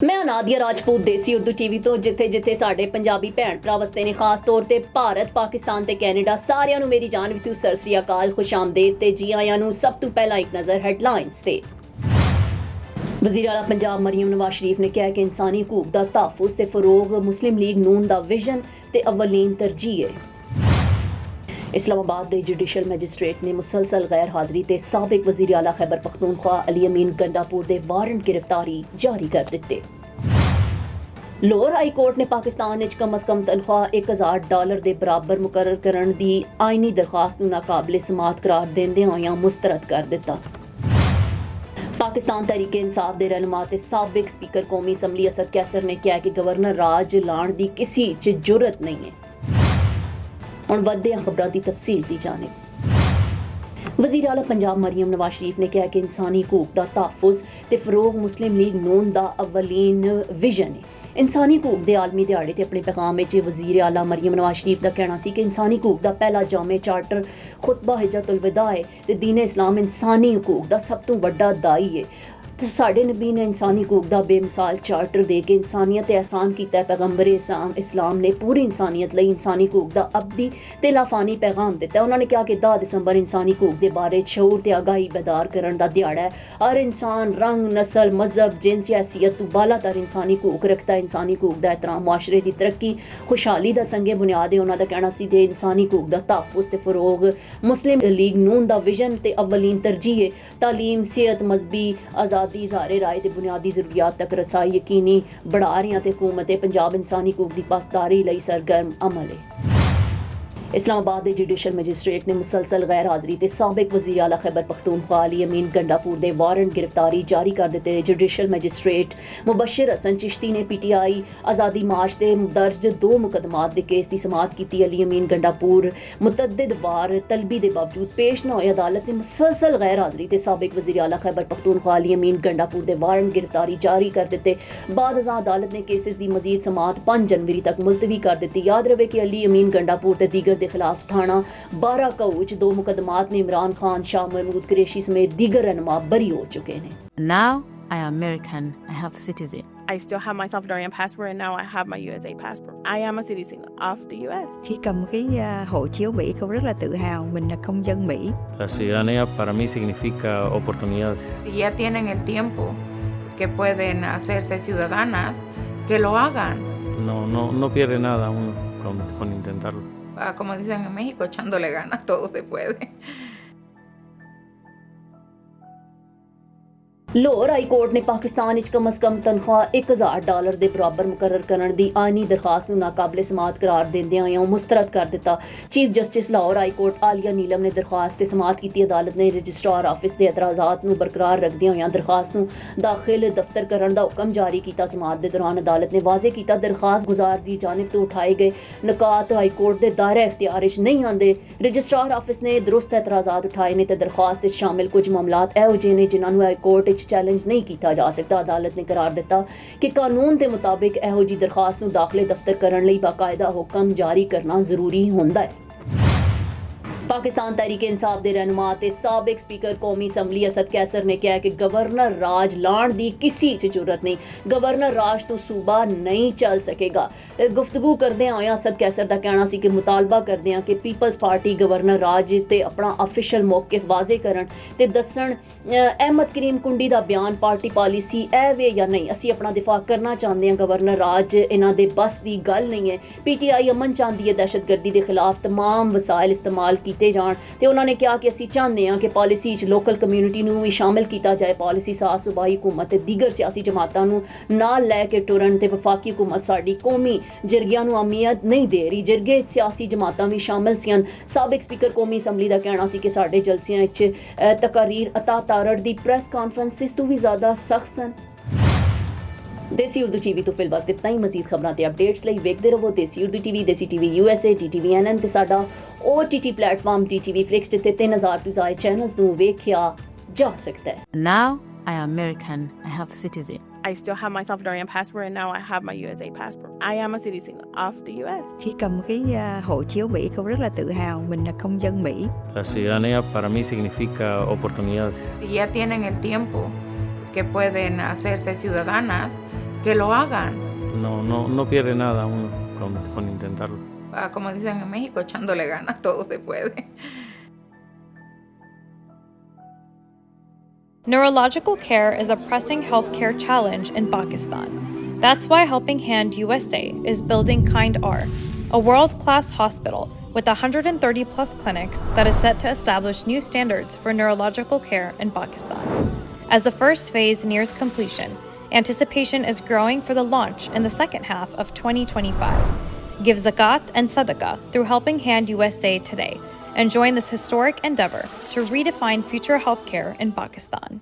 ਮੈਂ ਨਾਦੀਆ ਰਾਜਪੂਤ ਦੇਸੀ ਉਰਦੂ ਟੀਵੀ ਤੋਂ ਜਿੱਥੇ ਸਾਡੇ ਪੰਜਾਬੀ ਭੈਣ ਭਰਾ ਵਸਦੇ ਨੇ, ਖਾਸ ਤੌਰ ਤੇ ਭਾਰਤ, ਪਾਕਿਸਤਾਨ ਤੇ ਕੈਨੇਡਾ, ਸਾਰਿਆਂ ਨੂੰ ਮੇਰੀ ਜਾਨ ਵਿੱਚ ਸਤਿ ਸ੍ਰੀ ਅਕਾਲ, ਖੁਸ਼ ਆਮਦੀਦ ਤੇ ਜੀ ਆਇਆਂ ਨੂੰ। ਸਭ ਤੋਂ ਪਹਿਲਾਂ ਇੱਕ ਨਜ਼ਰ ਹੈਡਲਾਈਨਸ ਤੇ। ਵਜ਼ੀਰ ਆਲਾ ਪੰਜਾਬ ਮਰੀਮ ਨਵਾਜ਼ ਸ਼ਰੀਫ ਨੇ ਕਿਹਾ ਕਿ ਇਨਸਾਨੀ ਹਕੂਕ ਦਾ ਤਹਫ਼ੁਜ਼ ਤੇ ਫਰੋਗ ਮੁਸਲਿਮ ਲੀਗ ਨੂਨ ਦਾ ਵਿਜ਼ਨ ਤੇ ਅਵਲੀਨ ਤਰਜੀਹ ਹੈ। ਇਸਲਾਮਾਬਾਦ ਦੇ ਜੁਡੀਸ਼ੀਅਲ ਮੈਜਿਸਟ੍ਰੇਟ ਨੇ ਮੁਸਲਸਲ ਗੈਰ ਹਾਜ਼ਰੀ ਤੇ ਸਾਬਕ ਵਜ਼ੀਰ ਆਲਾ ਖੈਬਰ ਪਖਤੂਨਖਵਾ ਅਲੀ ਅਮੀਨ ਗੰਡਾਪੁਰ ਦੇ ਵਾਰੰਟ ਗ੍ਰਿਫਤਾਰੀ ਜਾਰੀ ਕਰ ਦਿੱਤੇ। ਲਾਹੌਰ ਹਾਈ ਕੋਰਟ ਨੇ ਪਾਕਿਸਤਾਨ ਵਿੱਚ ਕਮ ਅਜ਼ ਕਮ ਤਨਖਾਹ $1000 ਦੇ ਬਰਾਬਰ ਮੁਕਰਰ ਕਰਨ ਦੀ ਆਇਨੀ ਦਰਖਾਸਤ ਨੂੰ ਨਾਕਾਬਲੇ ਸਮਾਅਤ ਕਰਾਰ ਦਿੰਦਿਆਂ ਹੋਇਆਂ ਮੁਸਤਰਦ ਕਰ ਦਿੱਤਾ। ਪਾਕਿਸਤਾਨ ਤਹਿਰੀਕ-ਏ ਇਨਸਾਫ ਦੇ ਰਹਿਨੁਮਾ ਤੇ ਸਾਬਕ ਸਪੀਕਰ ਕੌਮੀ ਅਸੈਂਬਲੀ ਅਸਦ ਕੈਸਰ ਨੇ ਕਿਹਾ ਕਿ ਗਵਰਨਰ ਰਾਜ ਲਾਉਣ ਦੀ ਕਿਸੇ 'ਚ ਜੁਰਤ ਨਹੀਂ ਹੈ। ਹੁਣ ਵੱਧਦੇ ਹਾਂ ਖਬਰਾਂ ਦੀ ਤਫਸੀਲ ਦੀ ਜਾਣਿਬ। ਵਜ਼ੀਰ ਆਲਾ ਪੰਜਾਬ ਮਰੀਮ ਨਵਾਜ਼ ਸ਼ਰੀਫ ਨੇ ਕਿਹਾ ਕਿ ਇਨਸਾਨੀ ਹਕੂਕ ਦਾ ਤਹਫ਼ੁਜ਼ ਤੇ ਫਰੋਗ ਮੁਸਲਿਮ ਲੀਗ ਨੂਨ ਦਾ ਅਵਲੀਨ ਵਿਜ਼ਨ ਹੈ। ਇਨਸਾਨੀ ਹਕੂਕ ਦੇ ਆਲਮੀ ਦਿਹਾੜੇ ਤੇ ਆਪਣੇ ਪੈਗਾਮ ਵਿੱਚ ਵਜ਼ੀਰ ਆਲਾ ਮਰੀਮ ਨਵਾਜ਼ ਸ਼ਰੀਫ ਦਾ ਕਹਿਣਾ ਸੀ ਕਿ ਇਨਸਾਨੀ ਹਕੂਕ ਦਾ ਪਹਿਲਾ ਜਾਮੇ ਚਾਰਟਰ ਖੁਤਬਾ ਹਿਜਤੁਲ ਵਿਦਾ ਹੈ ਤੇ ਦੀਨ ਇਸਲਾਮ ਇਨਸਾਨੀ ਹਕੂਕ ਦਾ ਸਭ ਤੋਂ ਵੱਡਾ ਦਾਈ ਹੈ। ਸਾਡੇ ਨਬੀ ਨੇ ਇਨਸਾਨੀ ਹਕੂਕ ਦਾ ਬੇਮਿਸਾਲ ਚਾਰਟਰ ਦੇ ਕੇ ਇਨਸਾਨੀਅਤ ਤੇ ਅਹਿਸਾਨ ਕੀਤਾ। ਪੈਗੰਬਰ ਇਸਲਾਮ ਨੇ ਪੂਰੀ ਇਨਸਾਨੀਅਤ ਲਈ ਇਨਸਾਨੀ ਹਕੂਕ ਦਾ ਅਬਦੀ ਤੇ ਲਾਫਾਨੀ ਪੈਗਾਮ ਦਿੱਤਾ। ਉਹਨਾਂ ਨੇ ਕਿਹਾ ਕਿ 10 ਦਸੰਬਰ ਇਨਸਾਨੀ ਹਕੂਕ ਦੇ ਬਾਰੇ ਸ਼ਊਰ ਤੇ ਆਗਾਹੀ ਬੇਦਾਰ ਕਰਨ ਦਾ ਦਿਹਾੜਾ ਹੈ। ਹਰ ਇਨਸਾਨ ਰੰਗ, ਨਸਲ, ਮਜ਼ਹਬ, ਜਿਨਸ ਜਾਂ ਹੈਸੀਅਤ ਤੋਂ ਬਾਲਾਤਰ ਇਨਸਾਨੀ ਹਕੂਕ ਰੱਖਦਾ ਹੈ। ਇਨਸਾਨੀ ਹਕੂਕ ਦਾ ਇਹਤਰਾਮ ਮੁਆਸ਼ਰੇ ਦੀ ਤਰੱਕੀ, ਖੁਸ਼ਹਾਲੀ ਦਾ ਸੰਗੇ ਬੁਨਿਆਦ ਹੈ। ਉਹਨਾਂ ਦਾ ਕਹਿਣਾ ਸੀ ਕਿ ਇਨਸਾਨੀ ਹਕੂਕ ਦਾ ਤਹਫ਼ੁਜ਼ ਤੇ ਫਰੋਗ ਮੁਸਲਿਮ ਲੀਗ ਨੂਨ ਦਾ ਵਿਜ਼ਨ ਤੇ ਅਵਲੀਨ ਤਰਜੀਹ ਹੈ। ਤਾਲੀਮ, ਸਿਹਤ, ਮਜ਼ਹਬੀ ਆਜ਼ਾਦੀ, ਇਜ਼ਹਾਰੇ ਰਾਏ ਤੇ ਬੁਨਿਆਦੀ ਜ਼ਰੂਰੀਆਤ ਤੱਕ ਰਸਾਈ ਯਕੀਨੀ ਬਣਾ ਰਹੀਆਂ ਤੇ ਹਕੂਮਤ ਪੰਜਾਬ ਇਨਸਾਨੀ ਹਕੂਕ ਦੀ ਪਾਸਦਾਰੀ ਲਈ ਸਰਗਰਮ ਅਮਲ ਹੈ। ਇਸਲਾਮਾਬਾਦ ਦੇ ਜੁਡੀਸ਼ੀਅਲ ਮੈਜਿਸਟ੍ਰੇਟ ਨੇ ਮੁਸਲਸਲ ਗੈਰ ਹਾਜ਼ਰੀ ਤੇ ਸਾਬਕ ਵਜ਼ੀਰ ਆਲਾ ਖੈਬਰ ਪਖਤੂਨਖਵਾ ਅਲੀ ਅਮੀਨ ਗੰਡਾਪੁਰ ਦੇ ਵਾਰੰਟ ਗ੍ਰਿਫਤਾਰੀ ਜਾਰੀ ਕਰ ਦਿੱਤੇ। ਜੁਡੀਸ਼ੀਅਲ ਮੈਜਿਸਟ੍ਰੇਟ ਮੁਬਸ਼ਰ ਹਸਨ ਚਿਸ਼ਤੀ ਨੇ ਪੀਟੀਆਈ ਆਜ਼ਾਦੀ ਮਾਰਚ ਤੇ ਦਰਜ 2 ਮੁਕੱਦਮਾਤ ਦੇ ਕੇਸ ਦੀ ਸਮਾਅਤ ਕੀਤੀ। ਅਲੀ ਅਮੀਨ ਗੰਡਾਪੁਰ ਮੁਤਅੱਦਿਦ ਵਾਰ ਤਲਬੀ ਦੇ ਬਾਵਜੂਦ ਪੇਸ਼ ਨਾ ਹੋਏ। ਅਦਾਲਤ ਨੇ ਮੁਸਲਸਲ ਗੈਰ ਹਾਜ਼ਰੀ ਤੇ ਸਾਬਕ ਵਜ਼ੀਰ ਆਲਾ ਖੈਬਰ ਪਖਤੂਨਖਵਾ ਅਲੀ ਅਮੀਨ ਗੰਡਾਪੁਰ ਦੇ ਵਾਰੰਟ ਗ੍ਰਿਫਤਾਰੀ ਜਾਰੀ ਕਰ ਦਿੱਤੇ। ਬਾਅਦ ਅਜ਼ਾਂ ਅਦਾਲਤ ਨੇ ਕੇਸਿਸ ਦੀ ਮਜ਼ੀਦ ਸਮਾਅਤ 5 ਜਨਵਰੀ ਤੱਕ ਮੁਲਤਵੀ ਕਰ ਦਿੱਤੀ। ਯਾਦ ਰਵੇ ਕਿ ਅਲੀ ਅਮੀਨ ਗੰਡਾਪੁਰ ਤੇ ਦੀਗਰ ਦੇ ਖਿਲਾਫ ਥਾਣਾ 12 ਕਾਊ 'ਚ 2 ਮੁਕੱਦਮਾਤ ਨੇ। ਇਮਰਾਨ ਖਾਨ, ਸ਼ਾਹ ਮਹਿਮੂਦ ਕੁਰੈਸ਼ੀ ਸਮੇਤ ਦੀਗਰ ਰਹਿਨੁਮਾ ਬਰੀ ਹੋ ਚੁੱਕੇ ਨੇ। Now I am American. I have citizen. I still have my Salvadorian passport and now I have my USA passport. I am a citizen of the US. Khi cầm cái hộ chiếu Mỹ, con rất là tự hào mình là công dân Mỹ. La ciudadanía para mí significa oportunidades. Si ya tienen el tiempo que pueden hacerse ciudadanas, que lo hagan. No pierde nada uno con intentarlo. Como dicen en México, echándole ganas, todo se puede. Lahore high court ਨੇ ਪਾਕਿਸਤਾਨ ਵਿੱਚ ਕਮ ਅਜ਼ ਕਮ ਤਨਖਾਹ $1000 ਦੇ ਬਰਾਬਰ ਮੁਕਰਰ ਕਰਨ ਦੀ ਆਇਨੀ ਦਰਖਾਸਤ ਨੂੰ ਨਾਕਾਬਲੇ ਸਮਾਅਤ ਕਰਾਰ ਦਿੰਦਿਆਂ ਹੋਇਆਂ ਮੁਸਤਰਦ ਕਰ ਦਿੱਤਾ। Chief justice Lahore high court ਆਲੀਆ ਨੀਲਮ ਨੇ ਦਰਖਾਸਤ ਤੇ ਸਮਾਅਤ ਕੀਤੀ। ਅਦਾਲਤ ਨੇ ਰਜਿਸਟਰਾਰ ਆਫਿਸ ਦੇ ਇਤਰਾਜ਼ਾਤ ਨੂੰ ਬਰਕਰਾਰ ਰੱਖਦਿਆਂ ਹੋਇਆਂ ਦਰਖਾਸਤ ਨੂੰ ਦਾਖਿਲ ਦਫ਼ਤਰ ਕਰਨ ਦਾ ਹੁਕਮ ਜਾਰੀ ਕੀਤਾ। ਸਮਾਅਤ ਦੇ ਦੌਰਾਨ ਅਦਾਲਤ ਨੇ ਵਾਜ਼ੇ ਕੀਤਾ ਦਰਖਾਸਤ ਗੁਜ਼ਾਰ ਦੀ ਜਾਨਿਬ ਤੋਂ ਉਠਾਏ ਗਏ ਨਕਾਤ ਹਾਈ ਕੋਰਟ ਦੇ ਦਾਇਰੇ ਇਖਤਿਆਰ ਵਿੱਚ ਨਹੀਂ ਆਉਂਦੇ। ਰਜਿਸਟਰਾਰ ਆਫਿਸ ਨੇ ਦਰੁਸਤ ਇਤਰਾਜ਼ਾਤ ਉਠਾਏ ਨੇ ਤੇ ਦਰਖਾਸਤ ਵਿੱਚ ਸ਼ਾਮਿਲ ਕੁਝ ਮਾਮਲਾਤ ਇਹੋ ਜਿਹੇ ਨੇ ਜਿਨ੍ਹਾਂ ਨੂੰ ਹਾਈ ਕੋਰਟ ਚੈਲੰਜ ਨਹੀਂ ਕੀਤਾ ਜਾ ਸਕਦਾ। ਅਦਾਲਤ ਨੇ ਕਰਾਰ ਦਿੱਤਾ ਕਿ ਕਾਨੂੰਨ ਦੇ ਮੁਤਾਬਿਕ ਇਹੋ ਜਿਹੀ ਦਰਖਾਸਤ ਨੂੰ ਦਾਖਲੇ ਦਫ਼ਤਰ ਕਰਨ ਲਈ ਬਾਕਾਇਦਾ ਹੁਕਮ ਜਾਰੀ ਕਰਨਾ ਜ਼ਰੂਰੀ ਹੁੰਦਾ ਹੈ। ਪਾਕਿਸਤਾਨ ਤਹਿਰੀਕ-ਏ ਇਨਸਾਫ ਦੇ ਰਹਿਨੁਮਾ ਤੇ ਸਾਬਕ ਸਪੀਕਰ ਕੌਮੀ ਅਸੈਂਬਲੀ ਅਸਦ ਕੈਸਰ ਨੇ ਕਿਹਾ ਕਿ ਗਵਰਨਰ ਰਾਜ ਲਾਉਣ ਦੀ ਕਿਸੇ 'ਚ ਜ਼ਰੂਰਤ ਨਹੀਂ। ਗਵਰਨਰ ਰਾਜ ਤੋਂ ਸੂਬਾ ਨਹੀਂ ਚੱਲ ਸਕੇਗਾ। ਗੁਫ਼ਤਗੂ ਕਰਦਿਆਂ ਹੋਇਆਂ ਅਸਦ ਕੈਸਰ ਦਾ ਕਹਿਣਾ ਸੀ ਕਿ ਮੁਤਾਲਬਾ ਕਰਦੇ ਹਾਂ ਕਿ ਪੀਪਲਜ਼ ਪਾਰਟੀ ਗਵਰਨਰ ਰਾਜ ਤੇ ਆਪਣਾ ਅਫੀਸ਼ੀਅਲ ਮੌਕਿਫ ਵਾਜ਼ੇ ਕਰਨ ਤੇ ਦੱਸਣ ਅਹਿਮਦ ਕਰੀਮ ਕੁੰਡੀ ਦਾ ਬਿਆਨ ਪਾਰਟੀ ਪਾਲਿਸੀ ਇਹ ਵੇ ਜਾਂ ਨਹੀਂ। ਅਸੀਂ ਆਪਣਾ ਦਿਫਾਅ ਕਰਨਾ ਚਾਹੁੰਦੇ ਹਾਂ। ਗਵਰਨਰ ਰਾਜ ਇਹਨਾਂ ਦੇ ਬਸ ਦੀ ਗੱਲ ਨਹੀਂ ਹੈ। ਪੀਟੀਆਈ ਅਮਨ ਚਾਹੁੰਦੀ ਹੈ ਦਹਿਸ਼ਤਗਰਦੀ ਦੇ ਖਿਲਾਫ ਤਮਾਮ ਵਸਾਇਲ ਇਸਤੇਮਾਲ ਕੀਤੇ ਜਾਣ ਤੇ ਉਹਨਾਂ ਨੇ ਕਿਹਾ ਕਿ ਅਸੀਂ ਚਾਹੁੰਦੇ ਹਾਂ ਕਿ ਪਾਲਿਸੀ 'ਚ ਲੋਕਲ ਕਮਿਊਨਿਟੀ ਨੂੰ ਵੀ ਸ਼ਾਮਿਲ ਕੀਤਾ ਜਾਏ। ਪਾਲਿਸੀ ਸਾਜ਼ ਸੂਬਾਈ ਹੁਕੂਮਤ ਤੇ ਦੀਗਰ ਸਿਆਸੀ ਜਮਾਤਾਂ ਨੂੰ ਨਾਲ ਲੈ ਕੇ ਟੁਰਨ ਤੇ ਵਫਾਕੀ ਹੁਕੂਮਤ ਸਾਡੀ ਕੌਮੀ ਜਰਗਿਆਂ ਨੂੰ ਅਹਿਮੀਅਤ ਨਹੀਂ ਦੇ ਰਹੀ। ਜਰਗੇ ਸਿਆਸੀ ਜਮਾਤਾਂ ਵੀ ਸ਼ਾਮਿਲ ਸਨ। ਸਾਬਕ ਸਪੀਕਰ ਕੌਮੀ ਅਸੈਂਬਲੀ ਦਾ ਕਹਿਣਾ ਸੀ ਕਿ ਸਾਡੇ ਜਲਸਿਆਂ ਵਿੱਚ ਤਕਾਰੀਰ ਅਤਾ ਤਾਰੜ ਦੀ ਪ੍ਰੈਸ ਕਾਨਫਰੰਸਿਸ ਤੋਂ ਵੀ ਜ਼ਿਆਦਾ ਸਖਤ ਸਨ। ਦੇਸੀ ਉਰਦੂ ਟੀਵੀ ਤੋਂ ਫਿਲਹਾਲ ਇਤਨਾ ਹੀ। ਮਜ਼ੀਦ ਖਬਰਾਂ ਤੇ ਅਪਡੇਟਸ ਲਈ ਵੇਖਦੇ ਰਹੋ ਦੇਸੀ ਉਰਦੂ ਟੀਵੀ, ਦੇਸੀ ਟੀਵੀ USA, DTV NN ਤੇ ਸਾਡਾ OTT ਪਲੇਟਫਾਰਮ DTV Flix ਜਿੱਥੇ 3000 ਤੋਂ ਜ਼ਿਆਦਾ ਚੈਨਲਸ ਨੂੰ ਵੇਖਿਆ ਜਾ ਸਕਦਾ ਹੈ। Now I am American. I have citizen. I still have my Salvadorian passport and now I have my USA passport. I am a citizen of the US. Khi cầm cái hộ chiếu Mỹ, con rất là tự hào mình là công dân Mỹ. La ciudadanía para mí significa oportunidades. Si ya tienen el tiempo que pueden hacerse ciudadanas, que lo hagan. No pierde nada uno con intentarlo. Como dicen en México, echándole ganas, todo se puede. Neurological care is a pressing healthcare challenge in Pakistan. That's why Helping Hand USA is building Kind R, a world-class hospital with 130 plus clinics that is set to establish new standards for neurological care in Pakistan. As the first phase nears completion, anticipation is growing for the launch in the second half of 2025. Give zakat and sadaqah through Helping Hand USA today and join this historic endeavor to redefine future healthcare in Pakistan.